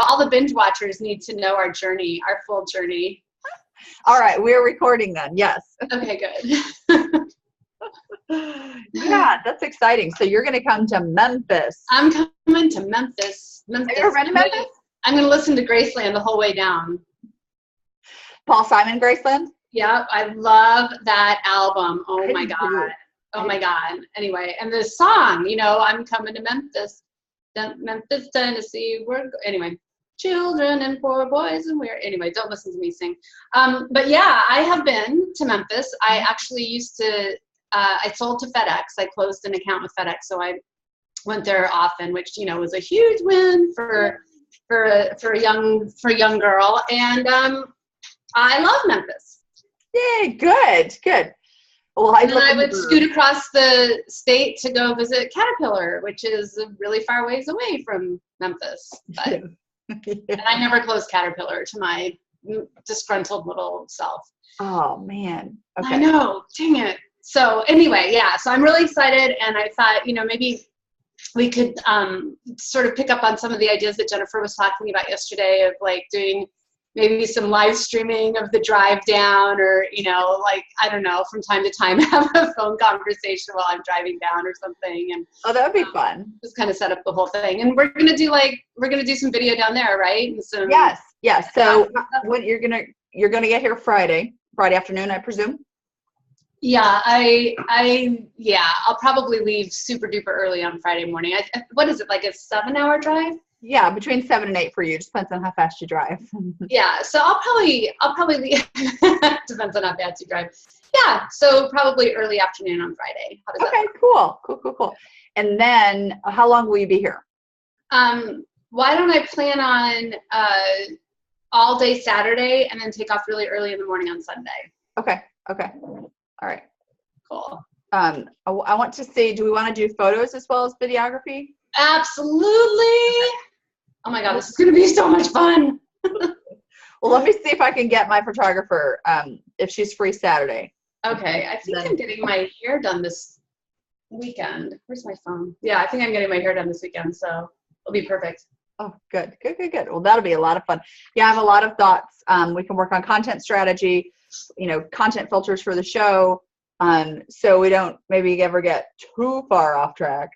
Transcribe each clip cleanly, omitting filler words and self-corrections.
all the binge watchers need to know our journey, our full journey. All right, we're recording then. Yes. Okay, good. Yeah, that's exciting. So you're going to come to Memphis. I'm coming to Memphis. Have you ever been to Memphis? I'm going to listen to Graceland the whole way down. Paul Simon, Graceland? Yeah, I love that album. Oh my God. Too. Oh my God. Anyway, and the song, you know, I'm coming to Memphis, Tennessee. Anyway, children and poor boys and anyway, don't listen to me sing. But yeah, I have been to Memphis. I actually used to, I sold to FedEx. I closed an account with FedEx, so I went there often, which, you know, was a huge win for a young girl. And I love Memphis. Yay, good. Well, and then I would scoot across the state to go visit Caterpillar, which is really far ways away from Memphis. But, and I never closed Caterpillar, to my disgruntled little self. Oh, man. Okay. I know. Dang it. So anyway, yeah. So I'm really excited. And I thought, you know, maybe we could sort of pick up on some of the ideas that Jennifer was talking about yesterday of like doing maybe some live streaming of the drive down, or, you know, like, I don't know, from time to time have a phone conversation while I'm driving down or something. And that would be fun. Just kind of set up the whole thing. And we're going to do some video down there, right? And some, yes. So when you're going to get here Friday afternoon, I presume? Yeah, I'll probably leave super duper early on Friday morning. What is it, like a 7-hour drive? Yeah, between 7 and 8 for you. Just depends on how fast you drive. Yeah, so I'll probably leave. Depends on how fast you drive. Yeah, so probably early afternoon on Friday. How does that work? Cool. And then how long will you be here? Why don't I plan on all day Saturday and then take off really early in the morning on Sunday? Okay. All right. Cool. I want to see, do we want to do photos as well as videography? Absolutely. Oh my God, this is going to be so much fun. Well, let me see if I can get my photographer, if she's free Saturday. Okay, I think I'm getting my hair done this weekend. Where's my phone? Yeah, I think I'm getting my hair done this weekend, so it'll be perfect. Oh, good. Well, that'll be a lot of fun. Yeah, I have a lot of thoughts. We can work on content strategy, you know, content filters for the show, so we don't maybe ever get too far off track.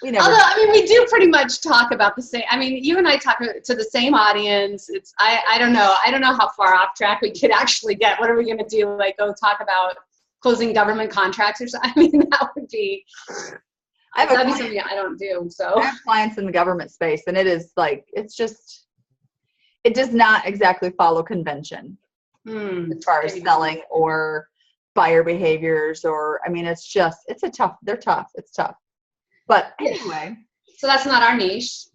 Although, I mean, we do pretty much talk about the same. I mean, you and I talk to the same audience. It's I don't know how far off track we could actually get. What are we going to do? Like, go talk about closing government contracts or something? I mean, that would be. That'd be something I don't do. So I have clients in the government space, and it is like it does not exactly follow convention as far as selling or buyer behaviors, or I mean, it's tough. It's tough. But anyway, so that's not our niche.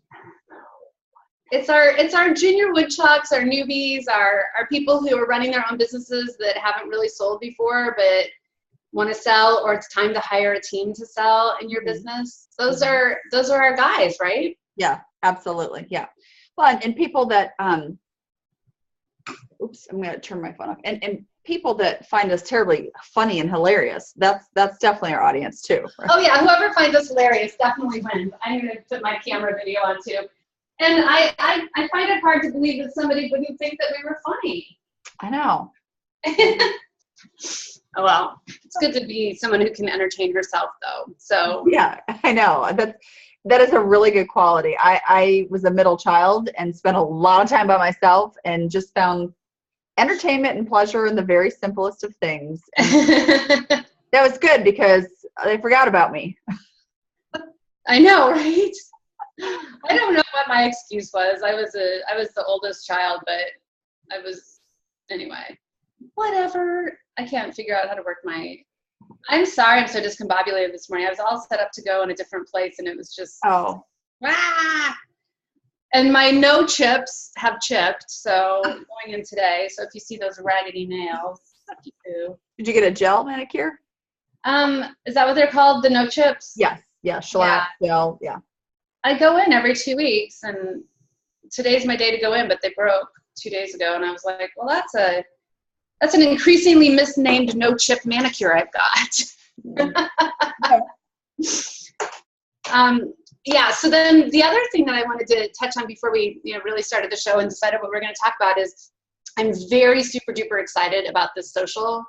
It's our junior woodchucks, our newbies, our people who are running their own businesses that haven't really sold before but want to sell, or it's time to hire a team to sell in your business. Those are our guys, right? Yeah, absolutely. Yeah. Well, and people that oops, I'm going to turn my phone off. And people that find us terribly funny and hilarious. That's definitely our audience too. Right? Oh yeah, whoever finds us hilarious definitely wins. I'm going to put my camera video on too. And I find it hard to believe that somebody wouldn't think that we were funny. I know. Oh well, it's good to be someone who can entertain herself though. So yeah, I know. That is a really good quality. I was a middle child and spent a lot of time by myself and just found entertainment and pleasure in the very simplest of things. That was good because they forgot about me. I know, right? I don't know what my excuse was. I was the oldest child, but anyway, whatever. I can't figure out how to work I'm sorry I'm so discombobulated this morning. I was all set up to go in a different place and it was just And my no chips have chipped, so going in today. So if you see those raggedy nails, fuck you. Did you get a gel manicure? Is that what they're called? The no chips? Yes. Yeah. Shellac gel. Yeah. I go in every 2 weeks, and today's my day to go in, but they broke 2 days ago, and I was like, well, that's an increasingly misnamed no chip manicure I've got. yeah, so then the other thing that I wanted to touch on before we really started the show and decided what we're going to talk about is I'm very super duper excited about this social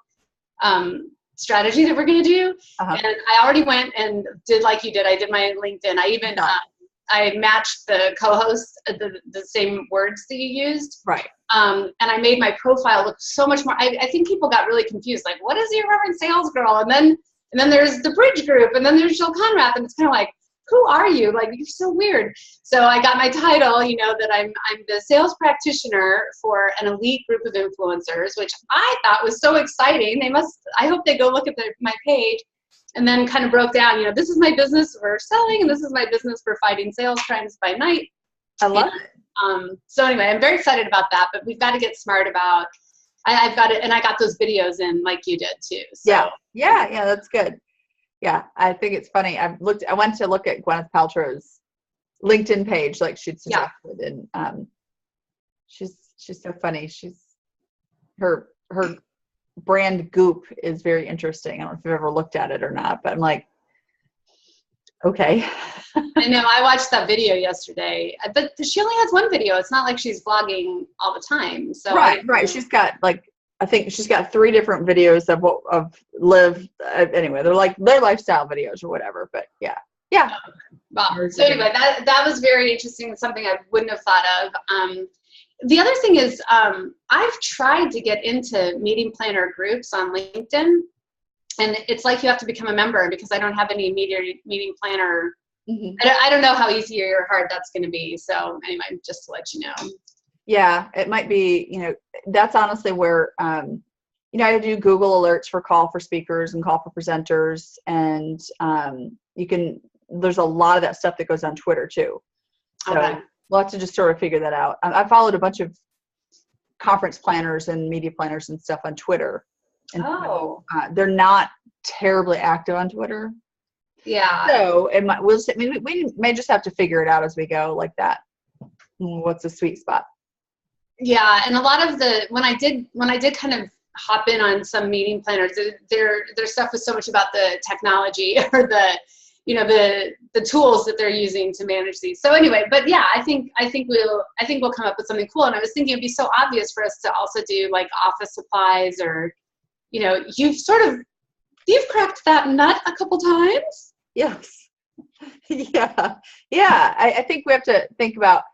strategy that we're going to do. And I already went and did like you did. I did my LinkedIn. I even I matched the co-host, the same words that you used. Right. And I made my profile look so much more. I think people got really confused. Like, what is the irreverent sales girl? And then there's the bridge group, and then there's Jill Conrad, and it's kind of like, who are you? Like, you're so weird. So I got my title, that I'm the sales practitioner for an elite group of influencers, which I thought was so exciting. I hope they go look at my page, and then kind of broke down, this is my business for selling, and this is my business for fighting sales trends by night. I love it. So anyway, I'm very excited about that, but we've got to get smart about, I've got it, and I got those videos in like you did too. So. Yeah, that's good. Yeah, I think it's funny. I went to look at Gwyneth Paltrow's LinkedIn page, like she'd suggested, and she's so funny. Her brand Goop is very interesting. I don't know if you've ever looked at it or not, but I'm like, okay. I know. I watched that video yesterday, but she only has one video. It's not like she's vlogging all the time. So right. She's got I think she's got 3 different videos anyway, they're like their lifestyle videos or whatever, but yeah. Well, so anyway, that was very interesting. Something I wouldn't have thought of. The other thing is, I've tried to get into meeting planner groups on LinkedIn, and it's like you have to become a member because I don't have any meeting planner. I don't know how easy or hard that's going to be. So anyway, just to let you know. Yeah, it might be, that's honestly where, I do Google alerts for call for speakers and call for presenters. And there's a lot of that stuff that goes on Twitter too. So we'll have to just sort of figure that out. I followed a bunch of conference planners and media planners and stuff on Twitter. And they're not terribly active on Twitter. Yeah. So we may just have to figure it out as we go like that. What's the sweet spot? Yeah, and a lot of when I did kind of hop in on some meeting planners, their stuff was so much about the technology or the tools that they're using to manage these. So anyway, but yeah, I think we'll come up with something cool. And I was thinking it'd be so obvious for us to also do like office supplies, or you've cracked that nut a couple times. Yes. Yeah. I think we have to think about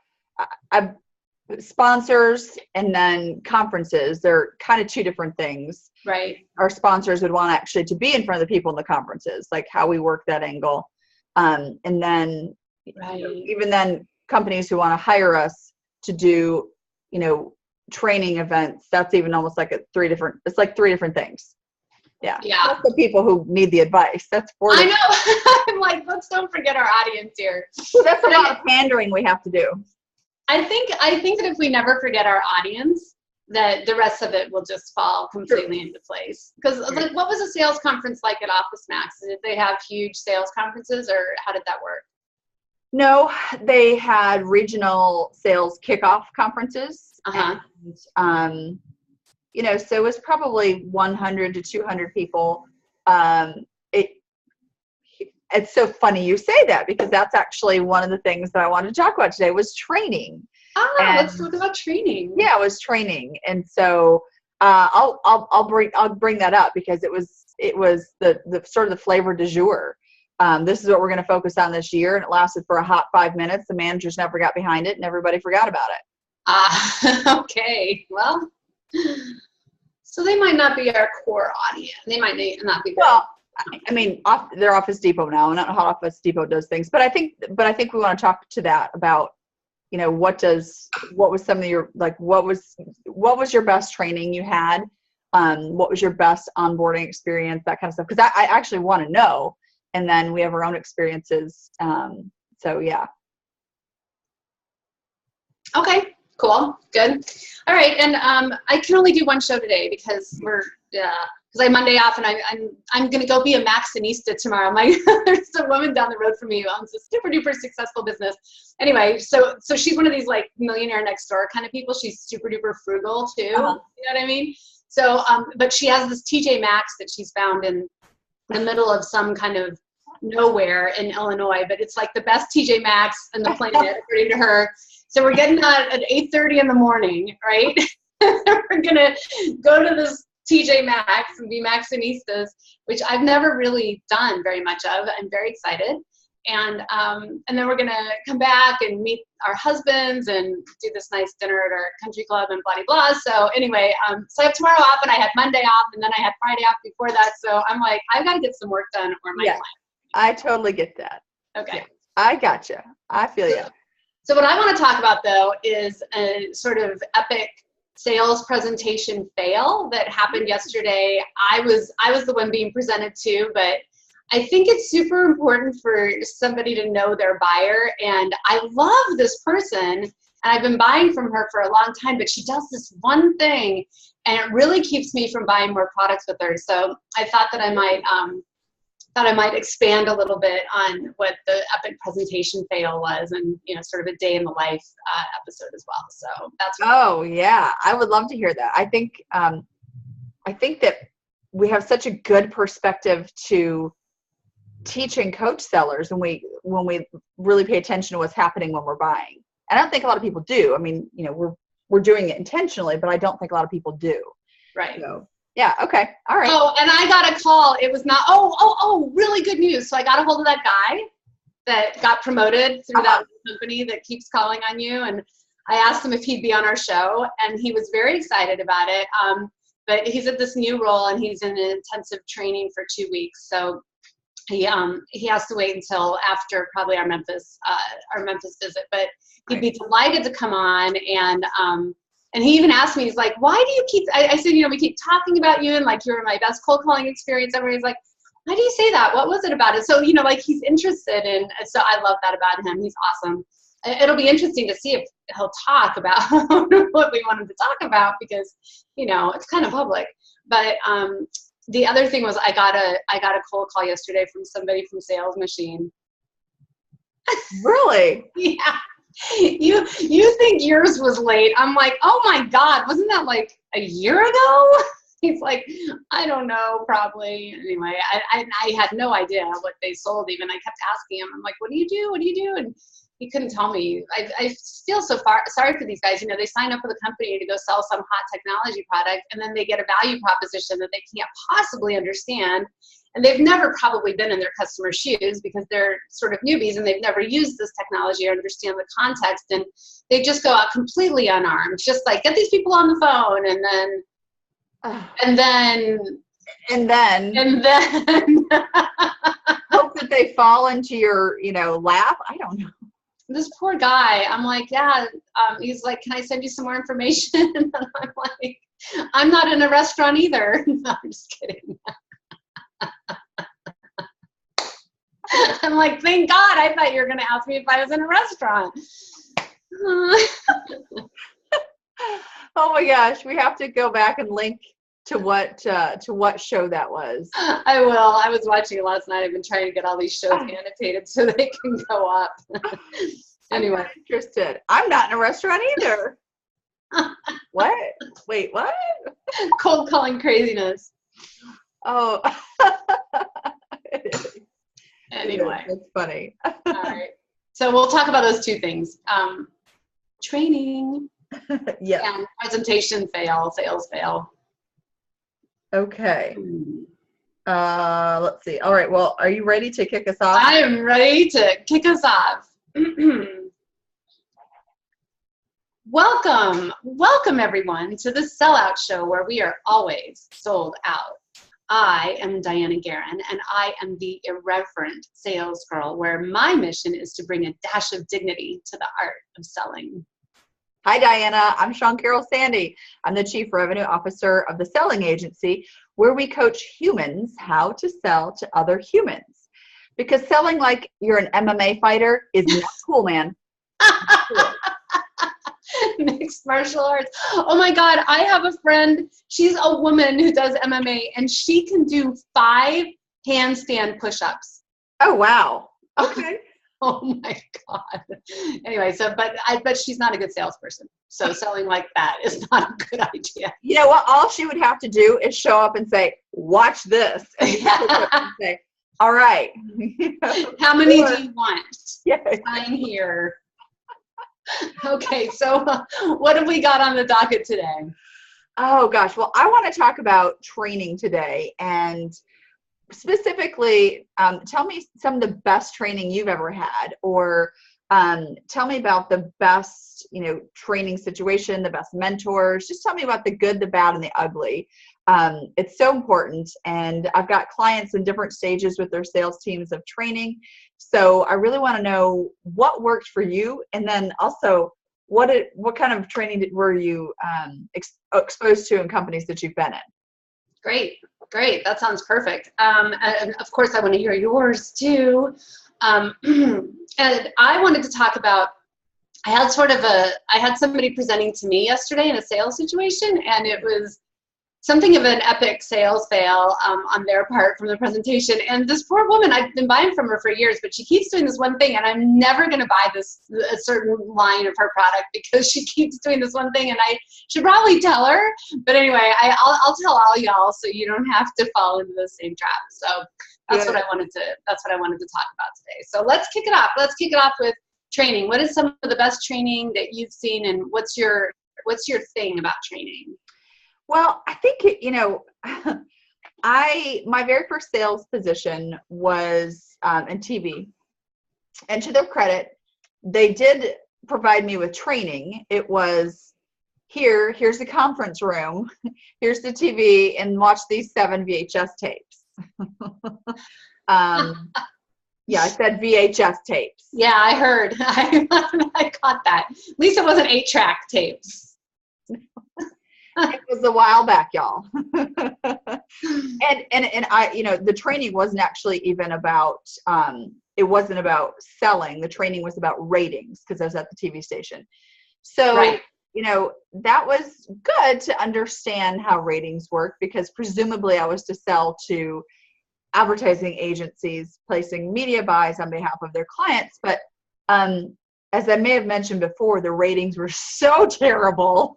sponsors and then conferences. They're kind of 2 different things. Right. Our sponsors would want actually to be in front of the people in the conferences, like how we work that angle. And then even then companies who want to hire us to do, training events, that's even almost like 3 different things. Yeah. That's the people who need the advice. That's for I know. I'm like, let's don't forget our audience here. Well, that's a lot of pandering we have to do. I think that if we never forget our audience, that the rest of it will just fall completely into place. Because like, what was a sales conference like at Office Max? Did they have huge sales conferences, or how did that work? No, they had regional sales kickoff conferences. And, so it was probably 100 to 200 people. It's so funny you say that, because that's actually one of the things that I wanted to talk about today was training. Let's talk about training. Yeah, it was training. And so I'll bring that up because it was the sort of the flavor du jour. This is what we're going to focus on this year, and it lasted for a hot 5 minutes. The managers never got behind it, and everybody forgot about it. Okay. Well, so they might not be our core audience. They might not be. Well, I mean, they're Office Depot now, and I don't know how Office Depot does things, but I think we want to talk to that about, what was some of your, like, what was your best training you had? What was your best onboarding experience, that kind of stuff? Because I actually want to know, and then we have our own experiences. So yeah. Okay, cool, good. All right, and I can only do one show today because because I have Monday off, and I'm gonna go be a Maxinista tomorrow. There's a woman down the road from me who owns a super duper successful business. Anyway, so she's one of these like millionaire next door kind of people. She's super duper frugal too. You know what I mean? So, but she has this TJ Maxx that she's found in the middle of some kind of nowhere in Illinois, but it's like the best TJ Maxx in the planet, according to her. So we're getting out at 8:30 in the morning, right? We're gonna go to this TJ Maxx and be Maxinistas, which I've never really done very much of. I'm very excited. And then we're gonna come back and meet our husbands and do this nice dinner at our country club and blah, blah, blah. So anyway, so I have tomorrow off and I had Monday off and then I had Friday off before that. So I'm like, I've got to get some work done or my plan. I totally get that. Okay. Yeah, I gotcha. I feel you. So what I want to talk about though is a sort of epic sales presentation fail that happened yesterday. I was the one being presented to, but I think it's super important for somebody to know their buyer. And I love this person and I've been buying from her for a long time, but she does this one thing and it really keeps me from buying more products with her. So I thought that I might expand a little bit on what the epic presentation fail was and, you know, sort of a day in the life episode as well. So that's yeah, I would love to hear that. I think that we have such a good perspective to teach and coach sellers when we really pay attention to what's happening when we're buying. And I don't think a lot of people do. I mean, you know, we're doing it intentionally, but I don't think a lot of people do. Right. So, yeah. Okay. All right. Oh, and I got a call. It was not, really good news. So I got a hold of that guy that got promoted through that company that keeps calling on you. And I asked him if he'd be on our show and he was very excited about it. But he's at this new role and he's in an intensive training for 2 weeks. So he has to wait until after probably our Memphis visit, but he'd be delighted to come on. And he even asked me, he's like, why do you keep, I said, you know, we keep talking about you and like, you're my best cold calling experience ever. He's like, why do you say that? What was it about it? So, you know, like he's interested in, so I love that about him. He's awesome. It'll be interesting to see if he'll talk about what we want him to talk about because, you know, it's kind of public. But the other thing was I got a cold call yesterday from somebody from Sales Machine. Really? Yeah. You think yours was late. I'm like, oh my God, wasn't that like a year ago? He's like, I don't know, probably. Anyway, I had no idea what they sold even. I kept asking him, I'm like, what do you do? What do you do? And he couldn't tell me. I feel sorry for these guys. You know, they sign up with a company to go sell some hot technology product and then they get a value proposition that they can't possibly understand. And they've never probably been in their customer's shoes because they're sort of newbies and they've never used this technology or understand the context. And they just go out completely unarmed, just like get these people on the phone and then hope that they fall into your, you know, lap. I don't know. This poor guy, I'm like, yeah, he's like, can I send you some more information? And I'm like, I'm not in a restaurant either. No, I'm just kidding. I'm like, thank God, I thought you were going to ask me if I was in a restaurant. Oh my gosh, we have to go back and link to what show that was. I will. I was watching it last night. I've been trying to get all these shows annotated so they can go up. Anyway. I'm not interested. I'm not in a restaurant either. What? Wait, what? Cold calling craziness. Oh. Anyway. That's funny. All right. So we'll talk about those two things. Training. Yeah. And presentation fail, sales fail. Okay. Let's see. All right. Well, are you ready to kick us off? I am ready to kick us off. Welcome everyone to the SellOut show where we are always sold out. I am Dianna Guerin and I am the irreverent sales girl where my mission is to bring a dash of dignity to the art of selling. Hi, Dianna. I'm Shawn Sandy. I'm the Chief Revenue Officer of the Selling Agency, where we coach humans how to sell to other humans. Because selling like you're an MMA fighter is not cool, man. Mixed martial arts. Oh my God, I have a friend. She's a woman who does MMA, and she can do 5 handstand push-ups. Oh, wow. Okay. Oh my God. Anyway, but I bet she's not a good salesperson. So selling like that is not a good idea. You know what? All she would have to do is show up and say, watch this. And you say, All right. How many do you want? Yes. Sign here. Okay, so what have we got on the docket today? Oh gosh. Well, I want to talk about training today, and specifically, tell me some of the best training you've ever had, or tell me about the best, training situation, the best mentors. Just tell me about the good, the bad, and the ugly. It's so important. And I've got clients in different stages with their sales teams of training. So I really want to know what worked for you. And then also, what kind of training were you exposed to in companies that you've been in? Great. That sounds perfect. And of course, I want to hear yours too. And I wanted to talk about, I had somebody presenting to me yesterday in a sales situation, and it was something of an epic sales fail on their part from the presentation. And this poor woman, I've been buying from her for years, but she keeps doing this one thing, and I'm never going to buy a certain line of her product because she keeps doing this one thing, and I should probably tell her. But anyway, I'll tell all y'all so you don't have to fall into the same trap. So that's what I wanted to talk about today. So let's kick it off. Let's kick it off with training. What is some of the best training that you've seen, and what's your thing about training? Well, I think, my very first sales position was in TV. And to their credit, they did provide me with training. It was, here's the conference room, here's the TV, and watch these 7 VHS tapes. Yeah, I said VHS tapes. Yeah, I heard. I caught that. At least it wasn't 8-track tapes. It was a while back, y'all. and I, the training wasn't actually even about, it wasn't about selling. The training was about ratings because I was at the TV station. So, right. That was good to understand how ratings work, because presumably I was to sell to advertising agencies placing media buys on behalf of their clients. But as I may have mentioned before, the ratings were so terrible.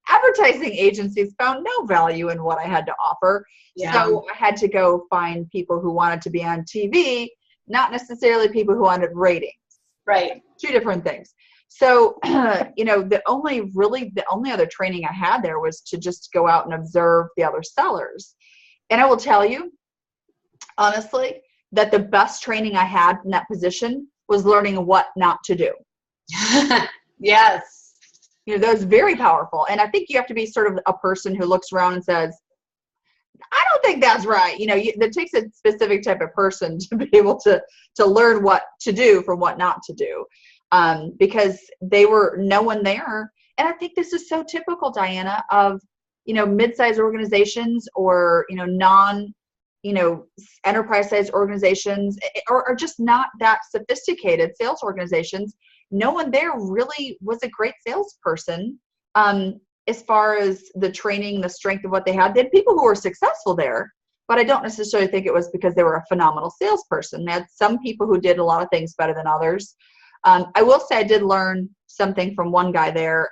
Advertising agencies found no value in what I had to offer. Yeah. So I had to go find people who wanted to be on TV, not necessarily people who wanted ratings. Right. 2 different things. So, the only other training I had there was to just go out and observe the other sellers. And I will tell you, honestly, that the best training I had in that position was learning what not to do. Yes. That was very powerful. And I think you have to be sort of a person who looks around and says, I don't think that's right. That takes a specific type of person to be able to learn what to do from what not to do, because they were no one there. And I think this is so typical, Diana, of, mid-sized organizations or, enterprise-sized organizations, or just not that sophisticated sales organizations. No one there really was a great salesperson as far as the training, the strength of what they had. They had people who were successful there, but I don't necessarily think it was because they were a phenomenal salesperson. They had some people who did a lot of things better than others. I will say I did learn something from one guy there,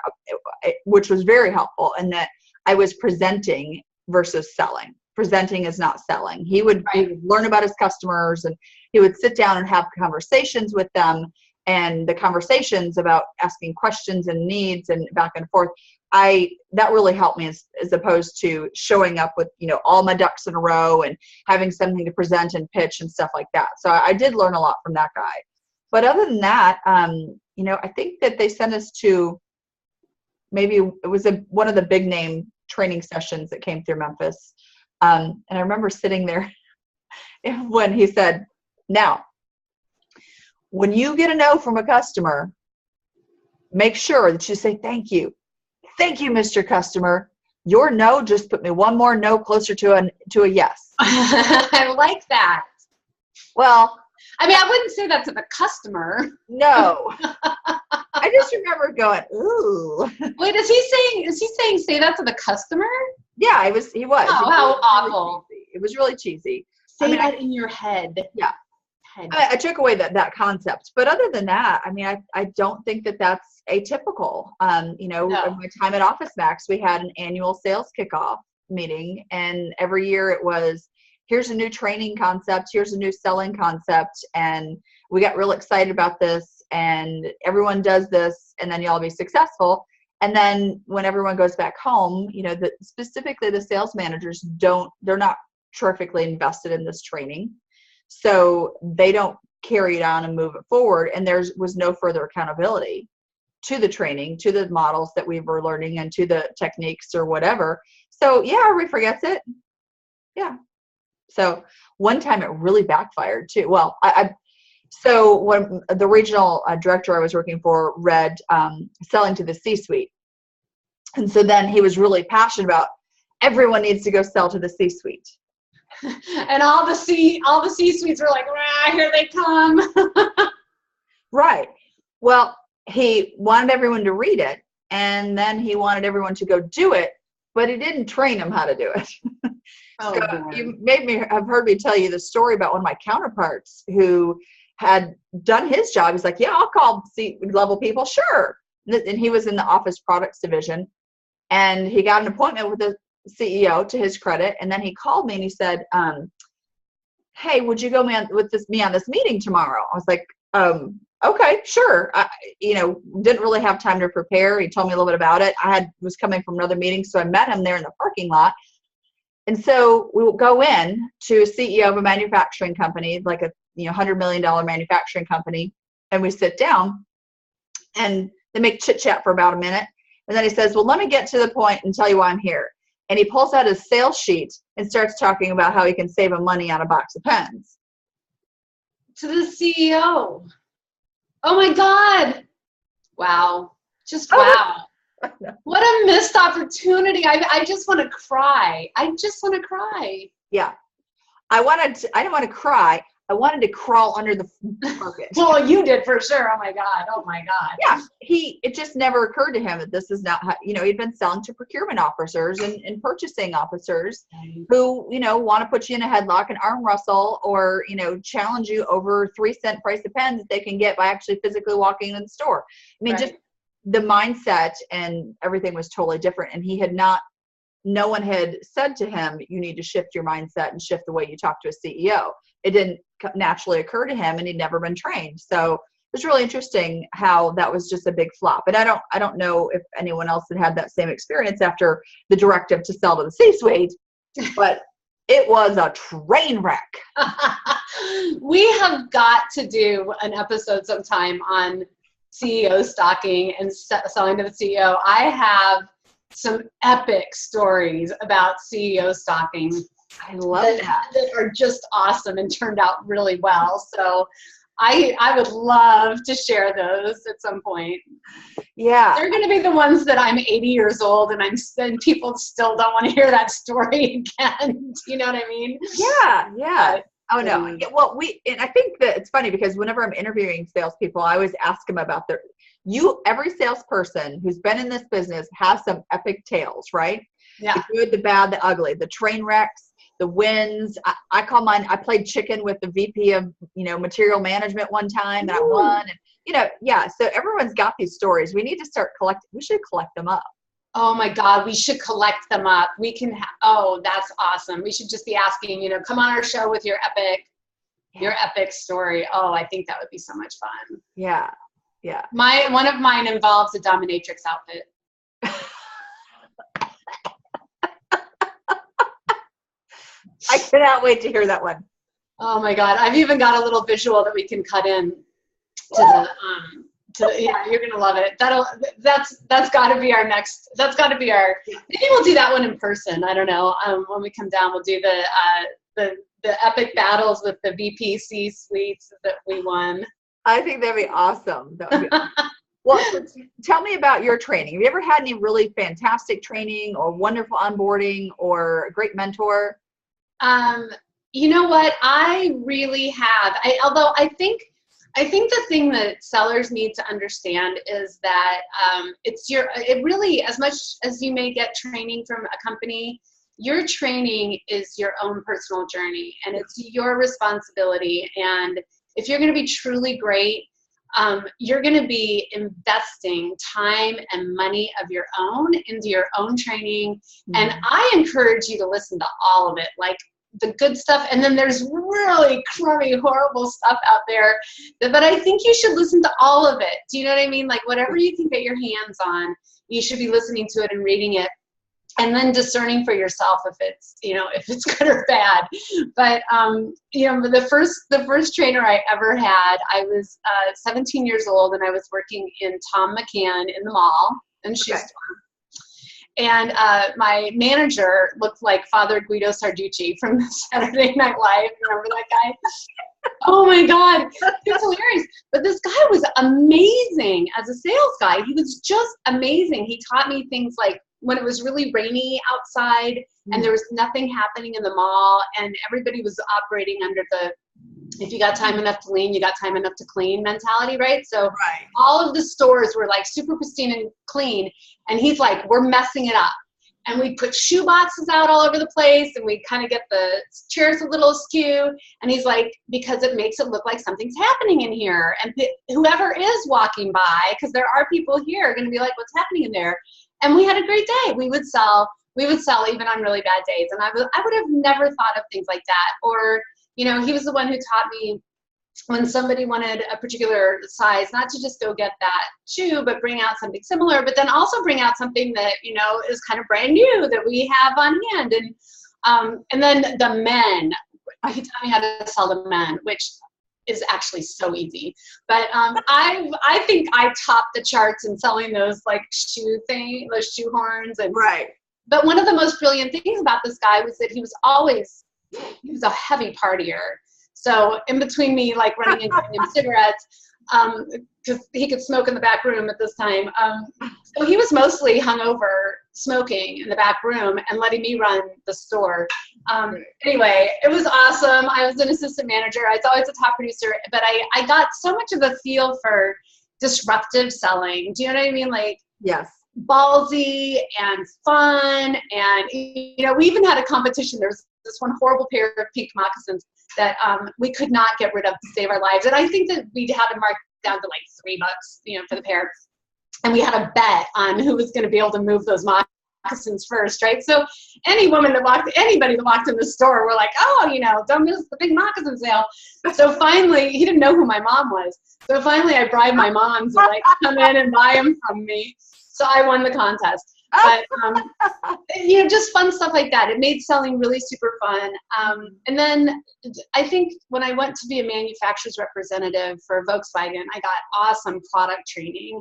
which was very helpful, in that I was presenting versus selling. Presenting is not selling. He would learn about his customers, and he would sit down and have conversations with them. And the conversations about asking questions and needs and back and forth, that really helped me as opposed to showing up with, all my ducks in a row and having something to present and pitch and stuff like that. So I did learn a lot from that guy. But other than that, I think that they sent us to, maybe it was one of the big name training sessions that came through Memphis. And I remember sitting there when he said, now, when you get a no from a customer, make sure that you say, thank you. Thank you, Mr. Customer. Your no just put me one more no closer to a yes. I like that. Well, I mean, I wouldn't say that to the customer. No. I just remember going, ooh. Wait, is he saying say that to the customer? Yeah, he was. Oh, how awful. Really, it was really cheesy. Say that in your head. Yeah. I took away that concept. But other than that, I don't think that that's atypical. No. In my time at Office Max, we had an annual sales kickoff meeting, and every year it was, here's a new training concept, here's a new selling concept, and we got real excited about this, and everyone does this, and then y'all be successful. And then when everyone goes back home, specifically the sales managers they're not terrifically invested in this training. So they don't carry it on and move it forward. And there was no further accountability to the training, to the models that we were learning, and to the techniques or whatever. So yeah, everybody forgets it. Yeah. So one time it really backfired too. Well, so when the regional director I was working for read Selling to the C-Suite. And so then he was really passionate about everyone needs to go sell to the C-Suite. And all the C-suites were like, rah, here they come. Right. Well, he wanted everyone to read it, and then he wanted everyone to go do it, but he didn't train them how to do it. Oh, so you have heard me tell you the story about one of my counterparts who had done his job. He's like, yeah, I'll call C-level people. Sure. And he was in the office products division, and he got an appointment with the CEO, to his credit. And then he called me and he said, hey, would you go with me on this meeting tomorrow? I was like, okay, sure. I didn't really have time to prepare. He told me a little bit about it. Was coming from another meeting, so I met him there in the parking lot. And so we will go in to a CEO of a manufacturing company, like a $100 million manufacturing company, and we sit down and they make chit chat for about a minute. And then he says, well, let me get to the point and tell you why I'm here. And he pulls out his sales sheet and starts talking about how he can save him money on a box of pens. To the CEO. Oh my God. Wow. Just wow. What a missed opportunity. I just want to cry. Yeah. I didn't want to cry. I wanted to crawl under the carpet. Well, you did for sure. Oh my God. Yeah. It just never occurred to him that this is not how, he'd been selling to procurement officers and purchasing officers who, want to put you in a headlock and arm wrestle, or, challenge you over 3-cent price of pens that they can get by actually physically walking in the store. I mean, just the mindset and everything was totally different. And no one had said to him, you need to shift your mindset and shift the way you talk to a CEO. It didn't naturally occur to him, and he'd never been trained. So it's really interesting how that was just a big flop. And I don't know if anyone else had that same experience after the directive to sell to the C-suite, but it was a train wreck. We have got to do an episode sometime on CEO stalking and selling to the CEO. I have some epic stories about CEO stalking. I love that. That are just awesome and turned out really well. So I would love to share those at some point. Yeah. They're going to be the ones that I'm 80 years old and people still don't want to hear that story again. You know what I mean? Yeah. Oh no. Well, and I think that it's funny because whenever I'm interviewing salespeople, I always ask them about every salesperson who's been in this business has some epic tales, right? Yeah. The good, the bad, the ugly, the train wrecks, the wins. I call mine, I played chicken with the VP of, material management one time, and I won. And, so everyone's got these stories. We need to start we should collect them up. Oh my God, we should collect them up. We can, that's awesome. We should just be asking, come on our show with your epic story. Oh, I think that would be so much fun. Yeah. One of mine involves a dominatrix outfit. I cannot wait to hear that one. Oh my God. I've even got a little visual that we can cut in to you're going to love it. That's gotta be our next, maybe we'll do that one in person. I don't know. When we come down, we'll do the epic battles with the VP C-suites that we won. I think that'd be awesome. Well, tell me about your training. Have you ever had any really fantastic training or wonderful onboarding or a great mentor? You know what? I really have. Although I think the thing that sellers need to understand is that it really, as much as you may get training from a company, your training is your own personal journey, and it's your responsibility. And if you're going to be truly great, you're going to be investing time and money of your own into your own training. Mm-hmm. And I encourage you to listen to all of it. Like, the good stuff, and then there's really crummy, horrible stuff out there. But I think you should listen to all of it. Do you know what I mean? Like whatever you can get your hands on, you should be listening to it and reading it, and then discerning for yourself if it's, you know, if it's good or bad. But you know, the first trainer I ever had, I was 17 years old, and I was working in Tom McCann in the mall in shoe store. And my manager looked like Father Guido Sarducci from Saturday Night Live. Remember that guy? Oh my God, it's hilarious. But this guy was amazing as a sales guy. He was just amazing. He taught me things like when it was really rainy outside and there was nothing happening in the mall and everybody was operating under the, if you got time enough to lean, you got time enough to clean mentality, right? So all of the stores were like super pristine and clean. And he's like, we're messing it up. And we put shoe boxes out all over the place and we kind of get the chairs a little askew. And he's like, because it makes it look like something's happening in here. And whoever is walking by, because there are people here, are going to be like, what's happening in there? And we had a great day. We would sell even on really bad days. And I would have never thought of things like that. Or, you know, he was the one who taught me when somebody wanted a particular size, not to just go get that shoe, but bring out something similar, but then also bring out something that, you know, is kind of brand new that we have on hand. And then the men, he taught me how to sell the men, which is actually so easy. But I think I topped the charts in selling those like those shoe horns. And but one of the most brilliant things about this guy was that he was a heavy partier. So in between me like running and getting him cigarettes, because he could smoke in the back room at this time. So he was mostly hungover, smoking in the back room and letting me run the store. Anyway, it was awesome. I was an assistant manager. I was always a top producer, but I got so much of a feel for disruptive selling. Do you know what I mean? Like, yes, ballsy and fun. And, you know, we even had a competition. There was this one horrible pair of pink moccasins that we could not get rid of to save our lives. And I think that we had to mark down to like $3, you know, for the pair. And we had a bet on who was going to be able to move those moccasins first, right? So anybody that walked in the store were like, oh, you know, don't miss the big moccasin sale. So finally, he didn't know who my mom was. So finally I bribed my mom to like come in and buy them from me. So I won the contest. But, you know, just fun stuff like that. It made selling really super fun. And then I think when I went to be a manufacturer's representative for Volkswagen, I got awesome product training.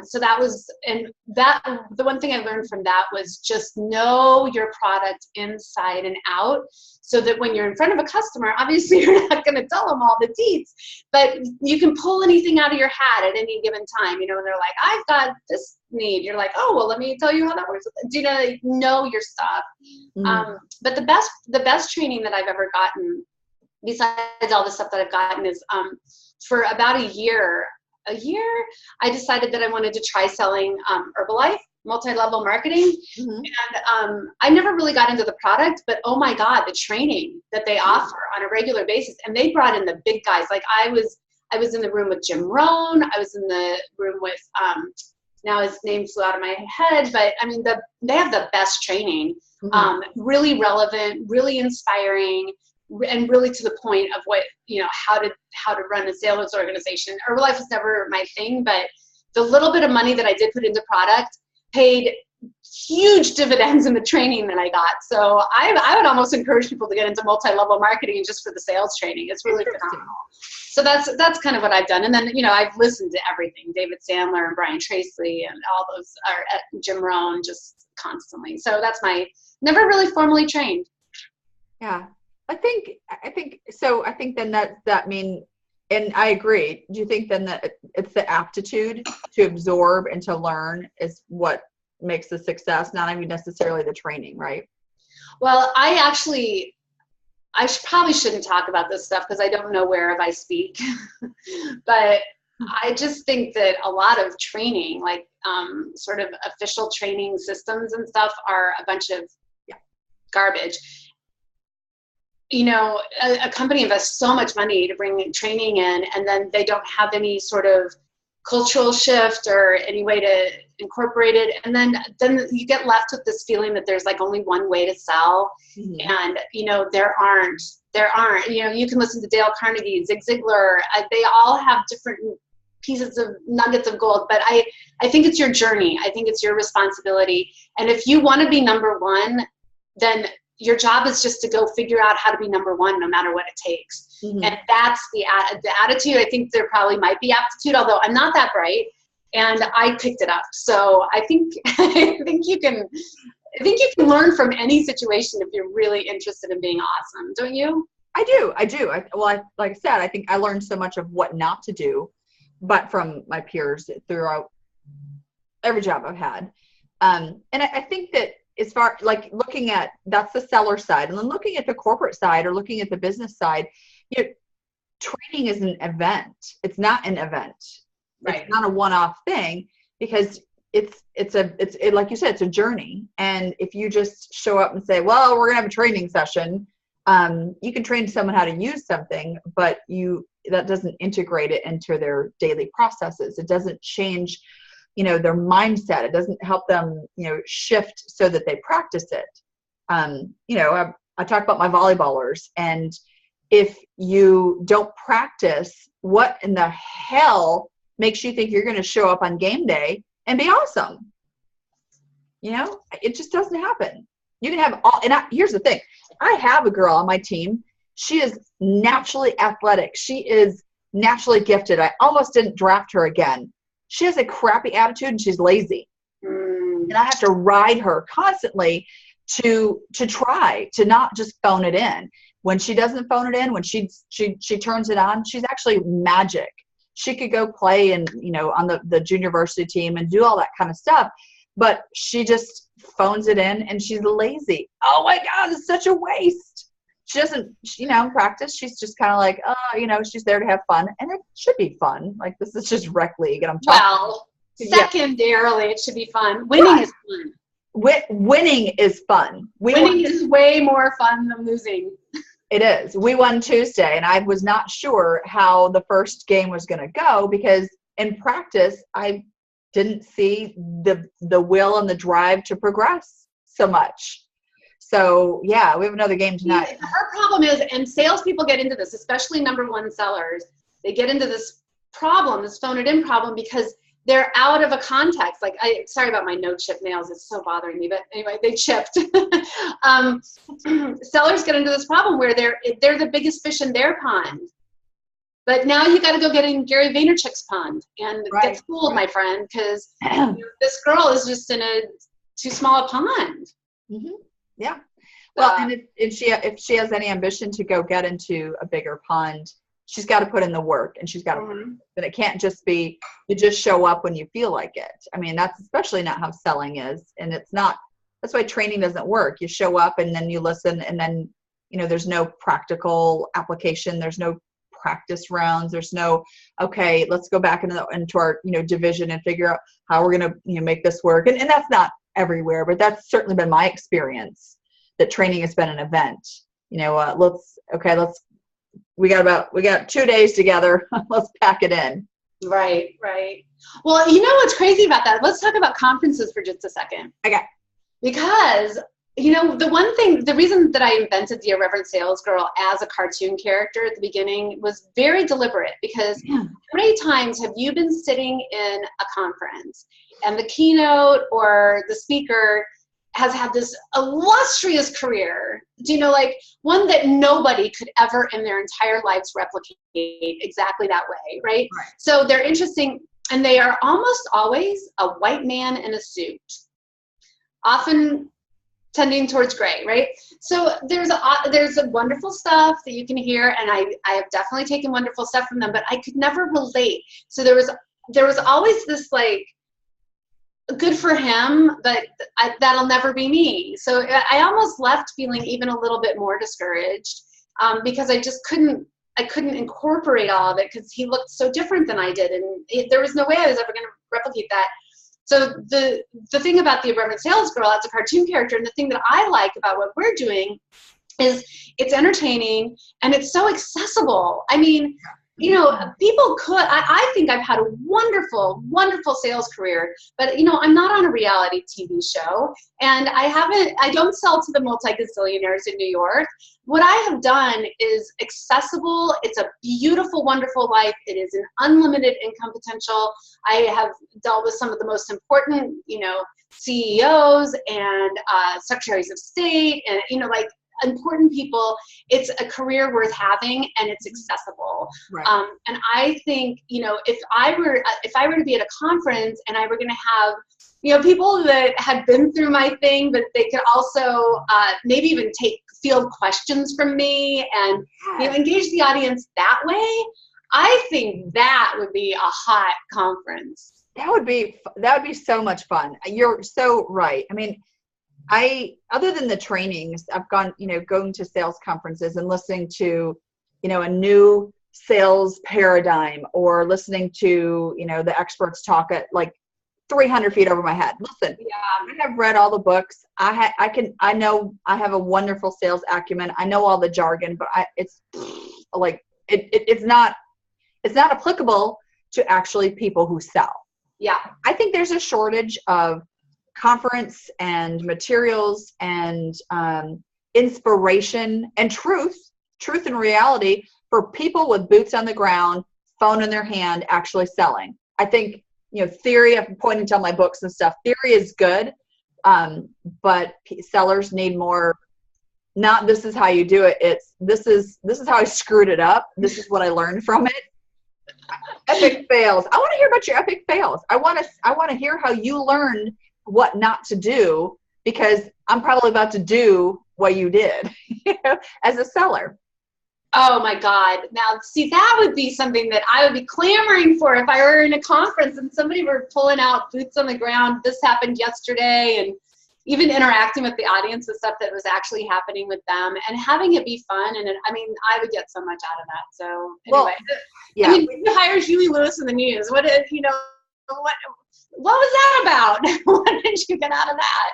So that was, the one thing I learned from that was just know your product inside and out, so that when you're in front of a customer, obviously you're not going to tell them all the deets, but you can pull anything out of your hat at any given time, you know, and they're like, I've got this need. You're like, oh, well, let me tell you how that works. Do you know your stuff? But the best training that I've ever gotten, besides all the stuff that I've gotten, is for about a year, I decided that I wanted to try selling Herbalife, multi-level marketing. And I never really got into the product, but oh my God, the training that they offer on a regular basis. And they brought in the big guys. Like I was in the room with Jim Rohn. I was in the room with, now his name flew out of my head, but I mean, they have the best training, really relevant, really inspiring, and really to the point of what, you know, how to run a sales organization. Herbalife was never my thing, but the little bit of money that I did put into product paid huge dividends in the training that I got. So I would almost encourage people to get into multi-level marketing just for the sales training. It's really phenomenal. So that's kind of what I've done. And then, you know, I've listened to everything, David Sandler and Brian Tracy and all those, are at Jim Rohn, just constantly. So that's never really formally trained. Yeah. I think so. I think then that mean, and I agree. Do you think then that it's the aptitude to absorb and to learn is what makes the success, not even necessarily the training, right? Well, I probably shouldn't talk about this stuff because I don't know whereof I speak, but I just think that a lot of training, like sort of official training systems and stuff, are a bunch of garbage. You know, a company invests so much money to bring training in, and then they don't have any sort of cultural shift or any way to incorporated. And then you get left with this feeling that there's like only one way to sell. And, there aren't, you can listen to Dale Carnegie, Zig Ziglar, they all have different pieces of nuggets of gold, but I think it's your journey. I think it's your responsibility. And if you want to be number one, then your job is just to go figure out how to be number one, no matter what it takes. And that's the attitude. I think there probably might be aptitude, although I'm not that bright, and I picked it up. So I think you can learn from any situation if you're really interested in being awesome, don't you? I do. Like I said, I think I learned so much of what not to do, but from my peers throughout every job I've had. And I think that as far like looking at, that's the seller side, and then looking at the corporate side or looking at the business side, training is an event. It's not an event. Right. It's not a one-off thing, because it's like you said, it's a journey. And if you just show up and say, well, we're gonna have a training session, you can train someone how to use something, but that doesn't integrate it into their daily processes. It doesn't change their mindset. It doesn't help them, shift so that they practice it. I talk about my volleyballers, and if you don't practice, what in the hell makes you think you're going to show up on game day and be awesome? It just doesn't happen. You can have here's the thing. I have a girl on my team. She is naturally athletic. She is naturally gifted. I almost didn't draft her again. She has a crappy attitude and she's lazy. And I have to ride her constantly to try to not just phone it in. When she doesn't phone it in, when she turns it on, she's actually magic. She could go play on the junior varsity team and do all that kind of stuff, but she just phones it in and she's lazy. Oh my God, it's such a waste. She doesn't, practice. She's just kind of like, she's there to have fun, and it should be fun. Like, this is just rec league, and I'm talking. Well, secondarily, it should be fun. Winning is fun. Winning is fun. Winning is way more fun than losing. It is. We won Tuesday, and I was not sure how the first game was going to go, because in practice, I didn't see the will and the drive to progress so much. So yeah, we have another game tonight. Our problem is, and salespeople get into this, especially number one sellers, they get into this problem, this phone it in problem, because they're out of a context. Like, sorry about my no chip nails, it's so bothering me, but anyway, they chipped. Sellers get into this problem where they're the biggest fish in their pond. But now you got to go get in Gary Vaynerchuk's pond and get schooled, my friend, because this girl is just in a too small a pond. Yeah. Well, and if she has any ambition to go get into a bigger pond, she's got to put in the work, and she's got to, but it can't just be, you just show up when you feel like it. I mean, that's especially not how selling is. And it's not, that's why training doesn't work. You show up and then you listen, and then, there's no practical application. There's no practice rounds. There's no, okay, let's go back into our, division and figure out how we're going to, make this work. And that's not everywhere, but that's certainly been my experience, that training has been an event. We got 2 days together. Let's pack it in. Right. Well, what's crazy about that? Let's talk about conferences for just a second. Okay. Because, the reason that I invented the Irreverent Sales Girl as a cartoon character at the beginning was very deliberate, because how many times have you been sitting in a conference and the keynote or the speaker has had this illustrious career, one that nobody could ever in their entire lives replicate exactly that way, right? So they're interesting, and they are almost always a white man in a suit, often tending towards gray, right? So there's a wonderful stuff that you can hear, and I have definitely taken wonderful stuff from them, but I could never relate. So there was always this, like, good for him, but that'll never be me. So I almost left feeling even a little bit more discouraged, because I just couldn't incorporate all of it, because he looked so different than I did, and there was no way I was ever going to replicate that. So the thing about the Irreverent Sales Girl as a cartoon character, and the thing that I like about what we're doing, is it's entertaining and it's so accessible. I mean, you know, people could, I think I've had a wonderful, wonderful sales career, but, you know, I'm not on a reality TV show, and I don't sell to the multi-gazillionaires in New York. What I have done is accessible. It's a beautiful, wonderful life. It is an unlimited income potential. I have dealt with some of the most important, you know, CEOs and secretaries of state, and, you know, like, important people. It's a career worth having, and it's accessible. Right. And I think, you know, if I were to be at a conference and I were going to have, you know, people that had been through my thing, but they could also maybe even take field questions from me and, you know, engage the audience that way, I think that would be a hot conference. That would be so much fun. You're so right. I mean, other than the trainings, I've gone, you know, going to sales conferences and listening to, you know, a new sales paradigm, or listening to, you know, the experts talk at like 300 feet over my head. Listen, I have read all the books. I know I have a wonderful sales acumen. I know all the jargon, but it's like, it's not applicable to actually people who sell. Yeah. I think there's a shortage of conference and materials and inspiration and truth and reality for people with boots on the ground, phone in their hand, actually selling. I think, you know, theory, I'm pointing to all my books and stuff, theory is good, but sellers need more, not this is how you do it, it's this is how I screwed it up, this is what I learned from it. Epic fails. I want to hear about your epic fails. I want to hear how you learned what not to do, because I'm probably about to do what you did, you know, as a seller. Oh my God. Now, see, that would be something that I would be clamoring for if I were in a conference and somebody were pulling out boots on the ground. This happened yesterday, and even interacting with the audience with stuff that was actually happening with them and having it be fun. And I mean, I would get so much out of that. So anyway, I mean, who hires Huey Lewis in the news? What is, you know, what was that about? What did you get out of that?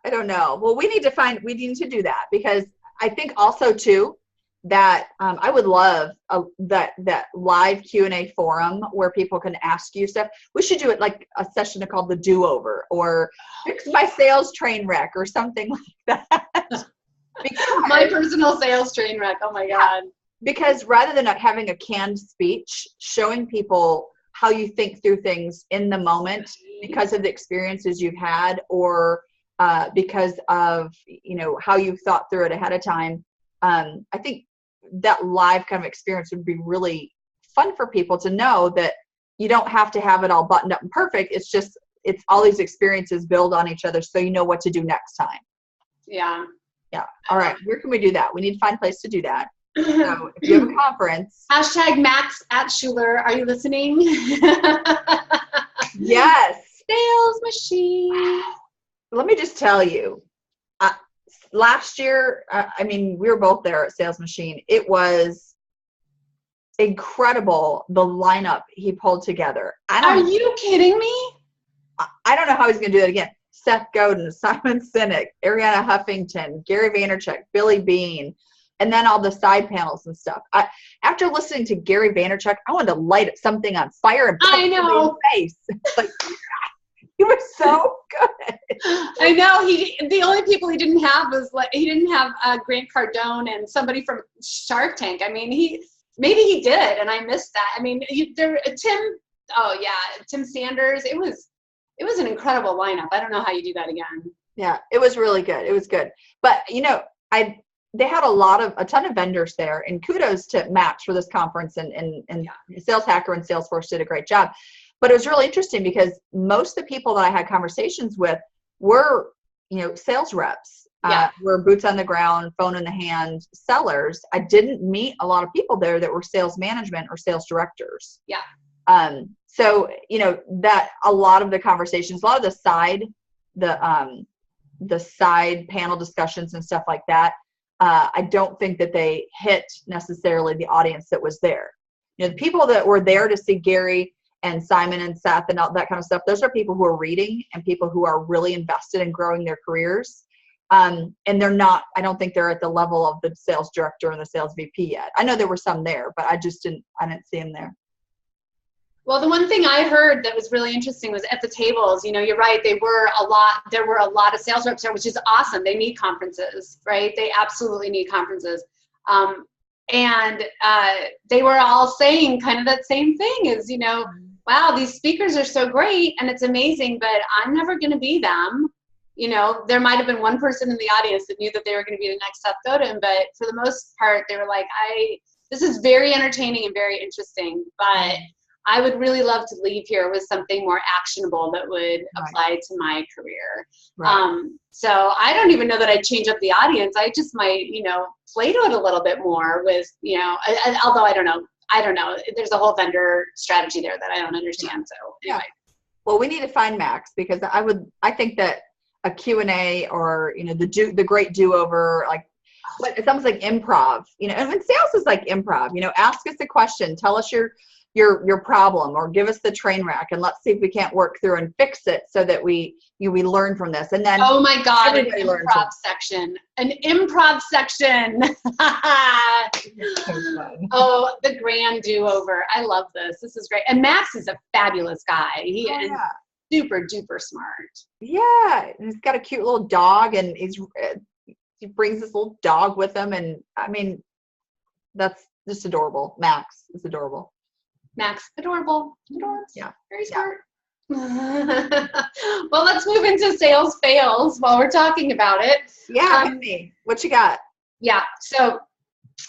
I don't know. Well, we need to do that, because I think also too that I would love that live Q&A forum where people can ask you stuff. We should do it like a session called the do-over, or fix my sales train wreck, or something like that. My personal sales train wreck. Oh my God. Because rather than not having a canned speech, showing people how you think through things in the moment because of the experiences you've had, or because of, you know, how you've thought through it ahead of time. I think that live kind of experience would be really fun for people to know that you don't have to have it all buttoned up and perfect. It's all these experiences build on each other, so you know what to do next time. Yeah. Yeah. All right. Where can we do that? We need to find a place to do that. So if you have a conference. Hashtag Max at Schuler. Are you listening? Yes. Sales machine. Let me just tell you, last year, I mean, we were both there at Sales Machine. It was incredible, the lineup he pulled together. Are you kidding me? I don't know how he's going to do that again. Seth Godin, Simon Sinek, Ariana Huffington, Gary Vaynerchuk, Billy Beane, and then all the side panels and stuff. After listening to Gary Vaynerchuk, I wanted to light something on fire and punch him in the face. Like, he was so good. I know. The only people he didn't have was Grant Cardone and somebody from Shark Tank. I mean, maybe he did, and I missed that. I mean, Tim Sanders. It was an incredible lineup. I don't know how you do that again. Yeah, it was really good. It was good. But you know, they had a ton of vendors there, and kudos to Max for this conference, and Sales Hacker and Salesforce did a great job. But it was really interesting because most of the people that I had conversations with were, you know, sales reps, were boots on the ground, phone in the hand sellers. I didn't meet a lot of people there that were sales management or sales directors. Yeah. So, you know, that a lot of the conversations, a lot of the side panel discussions and stuff like that, I don't think that they hit necessarily the audience that was there. You know, the people that were there to see Gary and Simon and Seth and all that kind of stuff, those are people who are reading and people who are really invested in growing their careers. And they're not, I don't think they're at the level of the sales director and the sales VP yet. I know there were some there, but I didn't see them there. Well, the one thing I heard that was really interesting was at the tables, you know, you're right, there were a lot of sales reps there, which is awesome. They need conferences, right? They absolutely need conferences. And they were all saying kind of that same thing is, you know, wow, these speakers are so great and it's amazing, but I'm never going to be them. You know, there might have been one person in the audience that knew that they were going to be the next Seth Godin, but for the most part, they were like, this is very entertaining and very interesting, but I would really love to leave here with something more actionable that would apply to my career. Right. So I don't even know that I'd change up the audience. I just might, you know, play to it a little bit more with, you know, although I don't know. There's a whole vendor strategy there that I don't understand. So anyway. Well, we need to find Max because I think that a Q&A or, you know, the great do-over, like, but it's almost like improv, you know, and sales is like improv, you know, ask us a question, tell us your problem, or give us the train wreck and let's see if we can't work through and fix it so that we learn from this. And then, oh my God, an improv section. Oh, the grand do-over. I love this. This is great. And Max is a fabulous guy. He is super duper smart. Yeah. And he's got a cute little dog and he brings this little dog with him. And I mean, that's just adorable. Max is adorable. Max, adorable. Yeah. Very smart. Well, let's move into sales fails while we're talking about it. Yeah. What you got? Yeah. So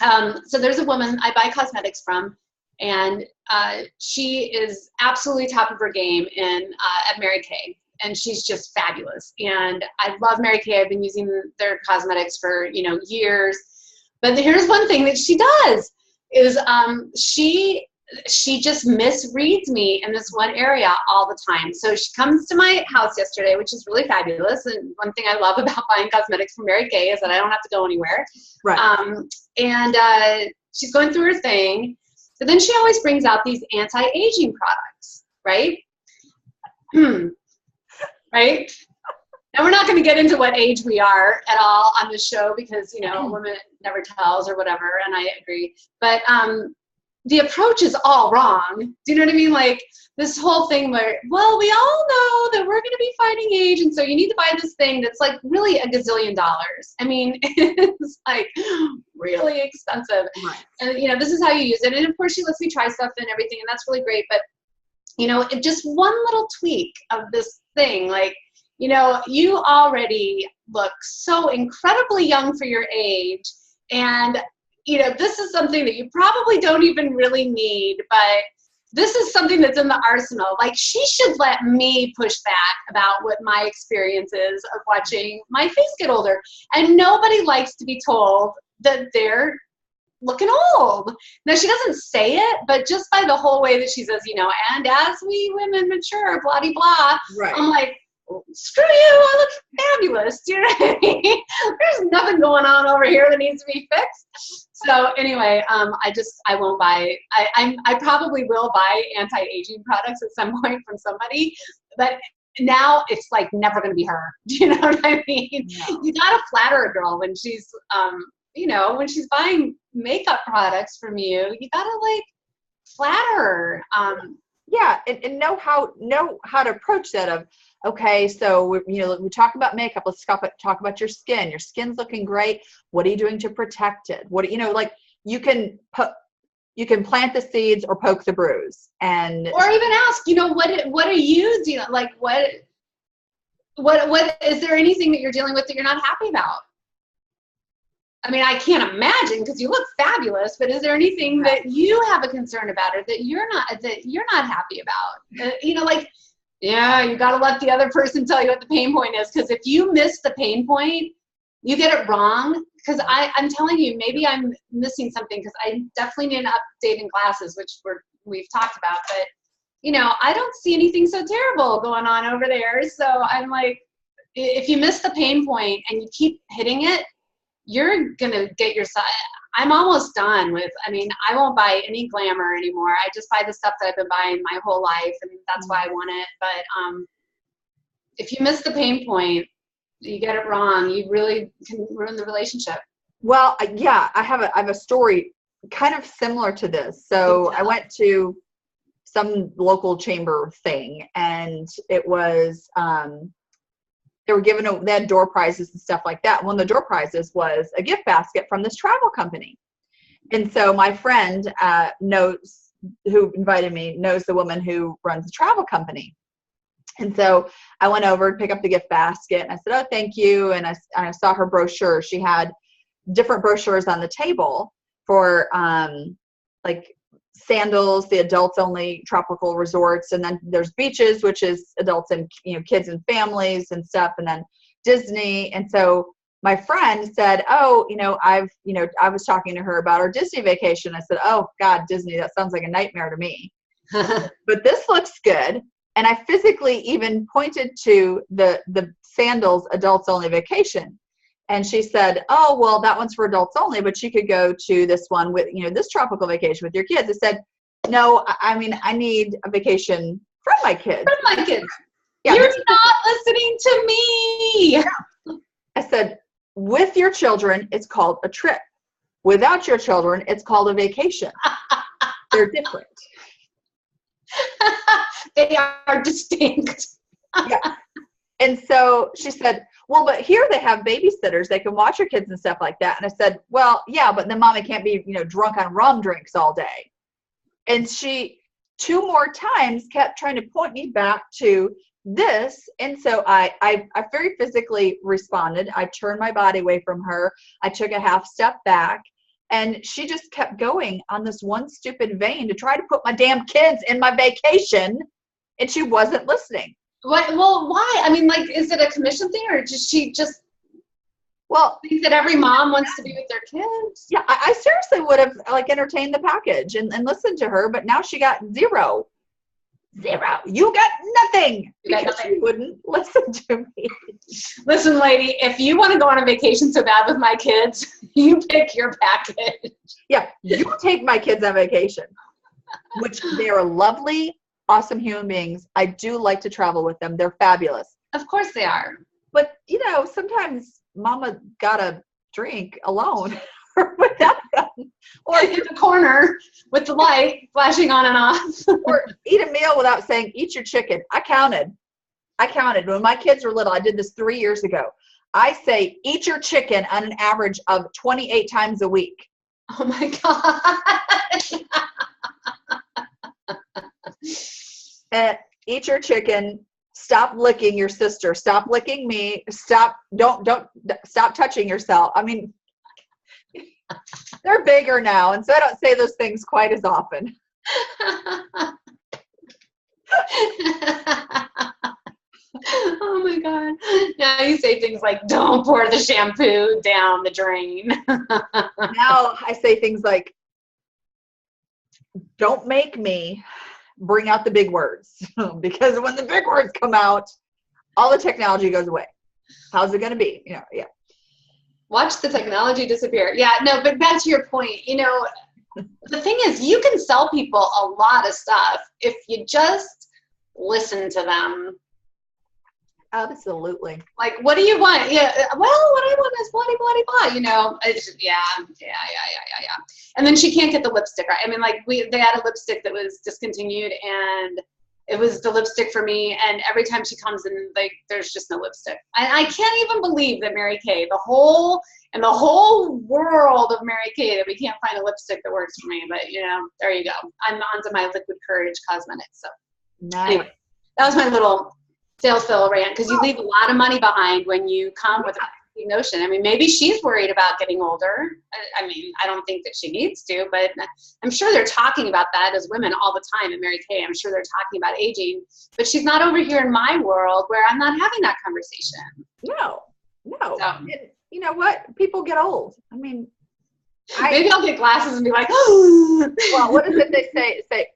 there's a woman I buy cosmetics from, and she is absolutely top of her game at Mary Kay, and she's just fabulous. And I love Mary Kay. I've been using their cosmetics for, you know, years. But here's one thing that she does is she just misreads me in this one area all the time. So she comes to my house yesterday, which is really fabulous. And one thing I love about buying cosmetics from Mary Kay is that I don't have to go anywhere. Right. And she's going through her thing. But then she always brings out these anti-aging products, right? Right? Now, we're not going to get into what age we are at all on this show because, you know, a woman never tells or whatever, and I agree. But the approach is all wrong. Do you know what I mean? Like this whole thing where, well, we all know that we're going to be fighting age, and so you need to buy this thing that's like really $1 gazillion. I mean, it's like really expensive. Right. And, you know, this is how you use it. And of course, she lets me try stuff and everything, and that's really great. But, you know, if just one little tweak of this thing, like, you know, you already look so incredibly young for your age, and you know, this is something that you probably don't even really need, but this is something that's in the arsenal. Like, she should let me push back about what my experience is of watching my face get older. And nobody likes to be told that they're looking old. Now, she doesn't say it, but just by the whole way that she says, you know, and as we women mature, blah, blah, blah. Right. I'm like, screw you, I look fabulous. Do you know what I mean? There's nothing going on over here that needs to be fixed. So anyway, I won't buy, I probably will buy anti-aging products at some point from somebody, but now it's like never going to be her. Do you know what I mean? No. You got to flatter a girl when she's, you know, when she's buying makeup products from you, you got to like flatter her. Yeah, and know how to approach that of, okay, so we talk about makeup. Let's talk about your skin. Your skin's looking great. What are you doing to protect it? What like you can plant the seeds or poke the bruise, or even ask, you know, what are you doing? Like what is there anything that you're dealing with that you're not happy about? I mean, I can't imagine because you look fabulous, but is there anything that you have a concern about or that you're not happy about? You know, like, yeah, you got to let the other person tell you what the pain point is, because if you miss the pain point, you get it wrong. Because I'm telling you, maybe I'm missing something, because I definitely need an update in glasses, which we've talked about. But, you know, I don't see anything so terrible going on over there. So I'm like, if you miss the pain point and you keep hitting it, you're going to get yourself, I'm almost done with, I mean, I won't buy any glamour anymore. I just buy the stuff that I've been buying my whole life, and that's why I want it. But if you miss the pain point, You get it wrong, you really can ruin the relationship. Well, yeah, I have a story kind of similar to this. So I went to some local chamber thing, and it was, they had door prizes and stuff like that. One of the door prizes was a gift basket from this travel company. And so my friend who invited me knows the woman who runs the travel company. And so I went over to pick up the gift basket, and I said, oh, thank you. And I saw her brochure. She had different brochures on the table for like Sandals, the adults only tropical resorts, and then there's beaches, which is adults and kids and families and stuff, and then Disney. And so my friend said, oh, I was talking to her about our Disney vacation. I said, oh God, Disney, that sounds like a nightmare to me. But this looks good. And I physically even pointed to the Sandals adults only vacation. And she said, oh, well, that one's for adults only, but you could go to this one with, this tropical vacation with your kids. I said, no, I mean, I need a vacation from my kids. From my kids. Yeah, you're not listening to me. Yeah. I said, with your children, it's called a trip. Without your children, it's called a vacation. They're different. They are distinct. Yeah. And so she said, well, but here they have babysitters. They can watch your kids and stuff like that. And I said, well, yeah, but then mommy can't be, drunk on rum drinks all day. And she 2 more times kept trying to point me back to this. And so I very physically responded. I turned my body away from her. I took a half step back, and she just kept going on this one stupid vein to try to put my damn kids in my vacation. And she wasn't listening. What? Well, why? I mean, like, is it a commission thing, or does she just think that every mom wants to be with their kids? Yeah, I seriously would have entertained the package and listened to her, but now she got zero. You got nothing. Because she wouldn't listen to me. Listen, lady, if you want to go on a vacation so bad with my kids, you pick your package. Yeah, you take my kids on vacation, which they are lovely, awesome human beings. I do like to travel with them. They're fabulous. Of course they are. But, sometimes mama gotta drink alone or without them. Or in the corner with the light flashing on and off. Or eat a meal without saying, eat your chicken. I counted. When my kids were little, I did this 3 years ago. I say, eat your chicken on an average of 28 times a week. Oh my God. Eat your chicken. Stop licking your sister. Stop licking me. Stop touching yourself. I mean, they're bigger now, and so I don't say those things quite as often. Oh my God. Now you say things like, don't pour the shampoo down the drain. Now I say things like, don't make me bring out the big words, because when the big words come out, all the technology goes away. How's it going to be? Yeah. Watch the technology disappear. Yeah, no, but back to your point, the thing is, you can sell people a lot of stuff if you just listen to them. Absolutely. Like, what do you want? Yeah. Well, what I want is blah. Yeah. And then she can't get the lipstick right. I mean, like, they had a lipstick that was discontinued, and it was the lipstick for me. And every time she comes in, like, there's just no lipstick. I can't even believe that Mary Kay, the whole world of Mary Kay, that we can't find a lipstick that works for me. But there you go. I'm onto my Liquid Courage cosmetics. So nice. Anyway, that was my little SalesFail rant, because you leave a lot of money behind when you come with a notion. I mean, maybe she's worried about getting older. I mean, I don't think that she needs to, but I'm sure they're talking about that as women all the time in Mary Kay. I'm sure they're talking about aging, but she's not over here in my world where I'm not having that conversation. No. So, you know what? People get old. I mean, maybe I'll get glasses and be like, oh. Well, what is it they say?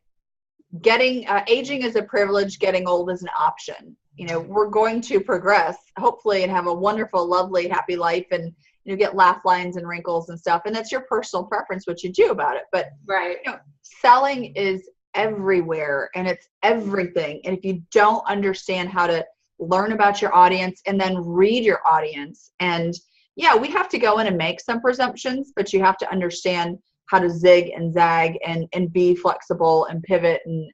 Getting aging is a privilege. Getting old is an option. We're going to progress, hopefully, and have a wonderful, lovely, happy life, and get laugh lines and wrinkles and stuff. And that's your personal preference, what you do about it. But right. Selling is everywhere, and it's everything. And if you don't understand how to learn about your audience, and then read your audience. And yeah, we have to go in and make some presumptions, but you have to understand how to zig and zag and be flexible and pivot. And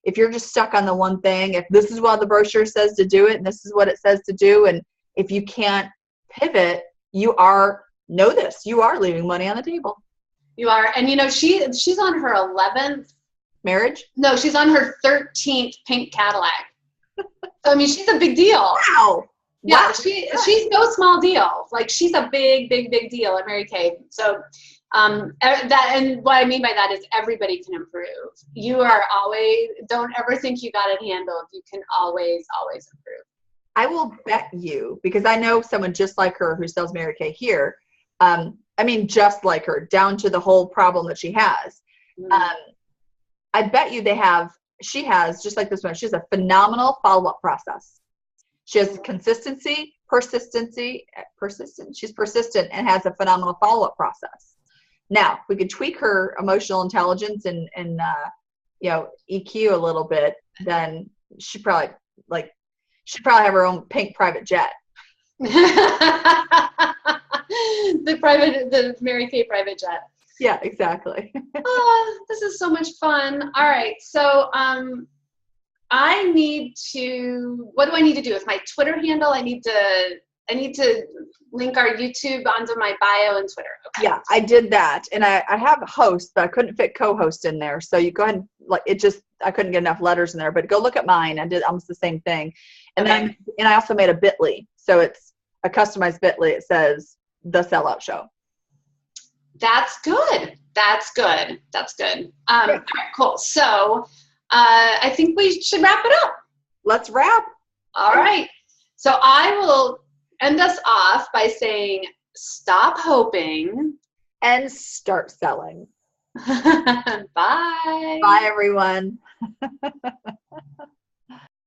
if you're just stuck on the one thing, if this is what the brochure says to do it, and this is what it says to do, and if you can't pivot, you are leaving money on the table. You are. And you know, she's on her 11th marriage. No, she's on her 13th pink Cadillac. So I mean, she's a big deal. Wow. Yeah, she's no small deal. Like, she's a big deal at Mary Kay. So that, and what I mean by that is everybody can improve. You are always, don't ever think you got it handled. You can always improve. I will bet you, because I know someone just like her who sells Mary Kay here. I mean, just like her, down to the whole problem that she has. I bet you she has, just like this one, she has a phenomenal follow-up process. She has consistency, persistent. She's persistent and has a phenomenal follow-up process. Now, if we could tweak her emotional intelligence and EQ a little bit, then she'd probably have her own pink private jet. The Mary Kay private jet. Yeah, exactly. Oh, this is so much fun. All right. So what do I need to do with my Twitter handle? I need to link our YouTube onto my bio and Twitter. Okay. Yeah, I did that. And I have a host, but I couldn't fit co-host in there. So you go ahead and I couldn't get enough letters in there, but go look at mine. I did almost the same thing. And okay. then I also made a bit.ly. So it's a customized bit.ly. It says the SellOut Show. That's good. All right, cool. So I think we should wrap it up. Let's wrap. All right. So I will end us off by saying, stop hoping and start selling. Bye. Bye, everyone.